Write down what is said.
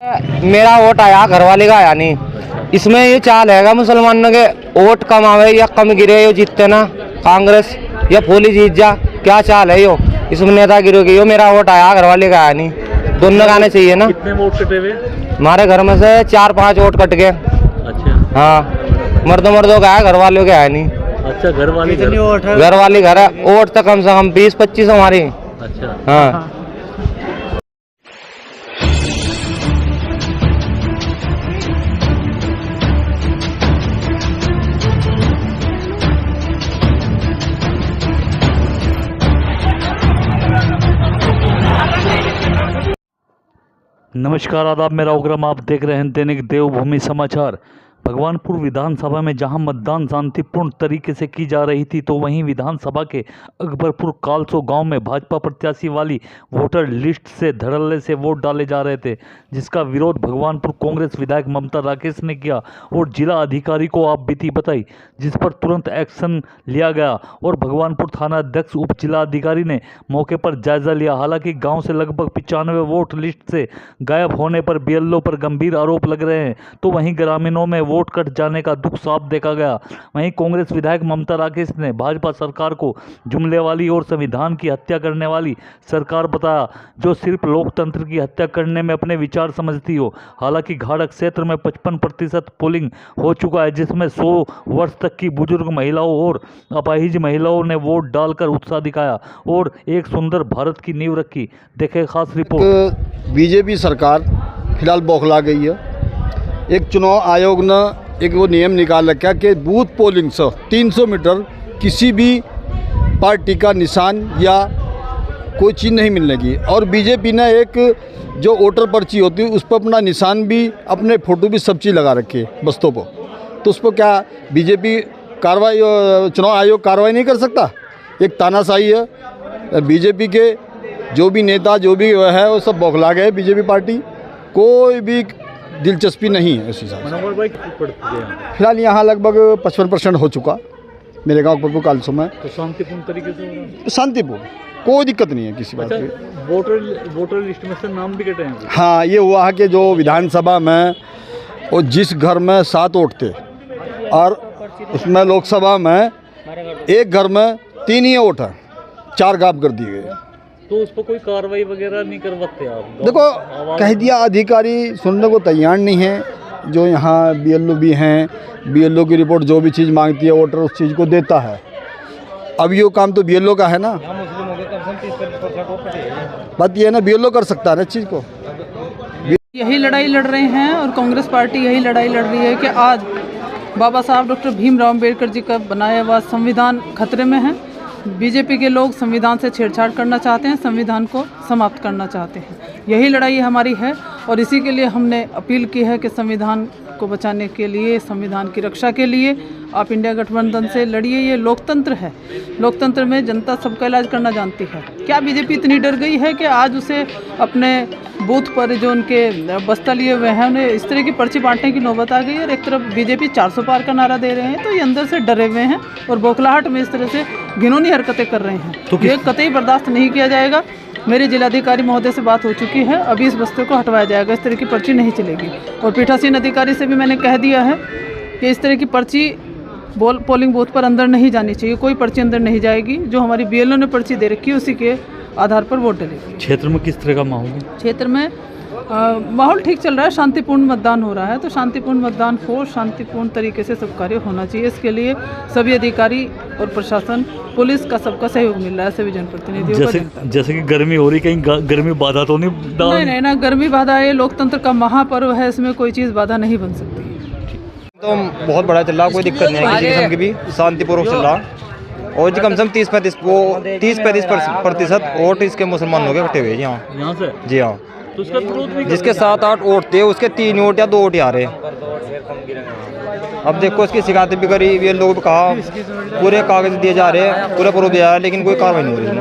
मेरा वोट आया, घर वाले का आया नहीं। इसमें ये चाल है मुसलमानों के वोट कम आवे या कम गिरे, यो जीतते ना कांग्रेस या फूली जीत जा, क्या चाल है यो? इसमें नेता गिरोगे, यो मेरा वोट आया, घर वाले का आया नहीं। दोनों आने चाहिए ना। कितने वोट कटे हुए? हमारे घर में से 4-5 वोट कट गए। अच्छा। हाँ, मर्दों का आया, घर वालों के आया नहीं। अच्छा, घर वाली घर वाली घर है, वोट तो कम से कम 20-25 हमारी। अच्छा। हाँ। नमस्कार, आदाब, मेरा उग्रम, आप देख रहे हैं दैनिक देवभूमि समाचार। भगवानपुर विधानसभा में जहां मतदान शांतिपूर्ण तरीके से की जा रही थी, तो वहीं विधानसभा के अकबरपुर कालसो गांव में भाजपा प्रत्याशी वाली वोटर लिस्ट से धड़ल्ले से वोट डाले जा रहे थे, जिसका विरोध भगवानपुर कांग्रेस विधायक ममता राकेश ने किया और जिला अधिकारी को आप बीती बताई, जिस पर तुरंत एक्शन लिया गया और भगवानपुर थाना अध्यक्ष उप जिला अधिकारी ने मौके पर जायजा लिया। हालांकि गाँव से लगभग 95 वोट लिस्ट से गायब होने पर बीएलओ पर गंभीर आरोप लग रहे हैं, तो वहीं ग्रामीणों में वोट कट जाने का दुख साफ देखा गया। वहीं कांग्रेस विधायक ममता राकेश ने भाजपा सरकार को जुमले वाली और संविधान की हत्या करने वाली सरकार बताया, जो सिर्फ लोकतंत्र की हत्या करने में अपने विचार समझती हो। हालांकि घाटक क्षेत्र में 55% पोलिंग हो चुका है, जिसमें 100 वर्ष तक की बुजुर्ग महिलाओं और अपाहिज महिलाओं ने वोट डालकर उत्साह दिखाया और एक सुंदर भारत की नींव रखी। देखे खास रिपोर्ट। बीजेपी सरकार फिलहाल बौखला गई है। एक चुनाव आयोग ने एक वो नियम निकाल रखा कि बूथ पोलिंग से 300 मीटर किसी भी पार्टी का निशान या कोई चीज़ नहीं मिलने की, और बीजेपी ने एक जो वोटर पर्ची होती है उस पर अपना निशान भी, अपने फ़ोटो भी, सब चीज़ लगा रखी है बस्तों पर। तो उस पर क्या बीजेपी कार्रवाई, चुनाव आयोग कार्रवाई नहीं कर सकता? एक तानाशाही है। बीजेपी के जो भी नेता, जो भी है, वो सब बौखला गए। बीजेपी पार्टी कोई भी दिलचस्पी नहीं है इस हिसाब से। फिलहाल यहाँ लगभग 55% हो चुका मेरे गांव पर कालसो में। तो शांतिपूर्ण तरीके से? शांतिपूर्ण, कोई दिक्कत नहीं है किसी बात की। वोटर लिस्ट में से नाम भी कटे हैं? हाँ, ये हुआ है कि जो विधानसभा में और जिस घर में 7 वोट थे और उसमें लोकसभा में एक घर में 3 ही वोट है, 4 गायब कर दिए गए। तो उस पर कोई कार्रवाई वगैरह नहीं करवाते आप? देखो, कह दिया, अधिकारी सुनने को तैयार नहीं है। जो यहाँ बीएलओ भी हैं, बीएलओ की रिपोर्ट जो भी चीज़ मांगती है वोटर उस चीज़ को देता है। अब ये काम तो बीएलओ का है ना। बात ये है ना, बीएलओ कर सकता है ना इस चीज़ को। यही लड़ाई लड़ रहे हैं और कांग्रेस पार्टी यही लड़ाई लड़ रही है कि आज बाबा साहब डॉक्टर भीमराव अम्बेडकर जी का बनाया हुआ संविधान खतरे में है। बीजेपी के लोग संविधान से छेड़छाड़ करना चाहते हैं, संविधान को समाप्त करना चाहते हैं। यही लड़ाई हमारी है और इसी के लिए हमने अपील की है कि संविधान को बचाने के लिए, संविधान की रक्षा के लिए आप इंडिया गठबंधन से लड़िए। ये लोकतंत्र है, लोकतंत्र में जनता सबका इलाज करना जानती है। क्या बीजेपी इतनी डर गई है कि आज उसे अपने बूथ पर जो उनके बस्ता लिए हुए हैं उन्हें इस तरह की पर्ची बांटने की नौबत आ गई है? और एक तरफ बीजेपी 400 पार का नारा दे रहे हैं, तो ये अंदर से डरे हुए हैं और बौखलाहट में इस तरह से घिनौनी हरकतें कर रहे हैं। तो ये कतई बर्दाश्त नहीं किया जाएगा। मेरे जिलाधिकारी महोदय से बात हो चुकी है, अभी इस बस्ते को हटवाया जाएगा, इस तरह की पर्ची नहीं चलेगी। और पीठासीन अधिकारी से भी मैंने कह दिया है कि इस तरह की पर्ची पोलिंग बूथ पर अंदर नहीं जानी चाहिए, कोई पर्ची अंदर नहीं जाएगी। जो हमारी बीएलओ ने पर्ची दे रखी है उसी के आधार पर वोट डलेगी। क्षेत्र में किस तरह का माहौल है? क्षेत्र में माहौल ठीक चल रहा है, शांतिपूर्ण मतदान हो रहा है। तो शांतिपूर्ण मतदान हो, शांतिपूर्ण तरीके से सब कार्य होना चाहिए। इसके लिए सभी अधिकारी और प्रशासन, पुलिस का सबका सहयोग मिल रहा है, सभी जनप्रतिनिधियों का। जैसे कि गर्मी हो रही, कहीं गर्मी बाधा तो नहीं ना, गर्मी बाधा है। लोकतंत्र का महापर्व है, इसमें कोई चीज़ बाधा नहीं बन सकती। तो बहुत बड़ा चल रहा, कोई दिक्कत नहीं है किसी किस्म की भी, शांतिपूर्वक चल रहा। और कम से कम 30-35% वोट इसके मुसलमानों के इकट्ठे हुए यहाँ से। जी हाँ। तो उसका विरोध भी जिसके 7-8 वोट थे उसके 3 वोट या 2 वोट आ रहे। अब देखो, इसकी शिकायत भी करी, ये लोग कहा, पूरे कागज दिए जा रहे हैं, पूरे प्रूफ दिया जा रहा है, लेकिन कोई कार्रवाई नहीं हो रही है।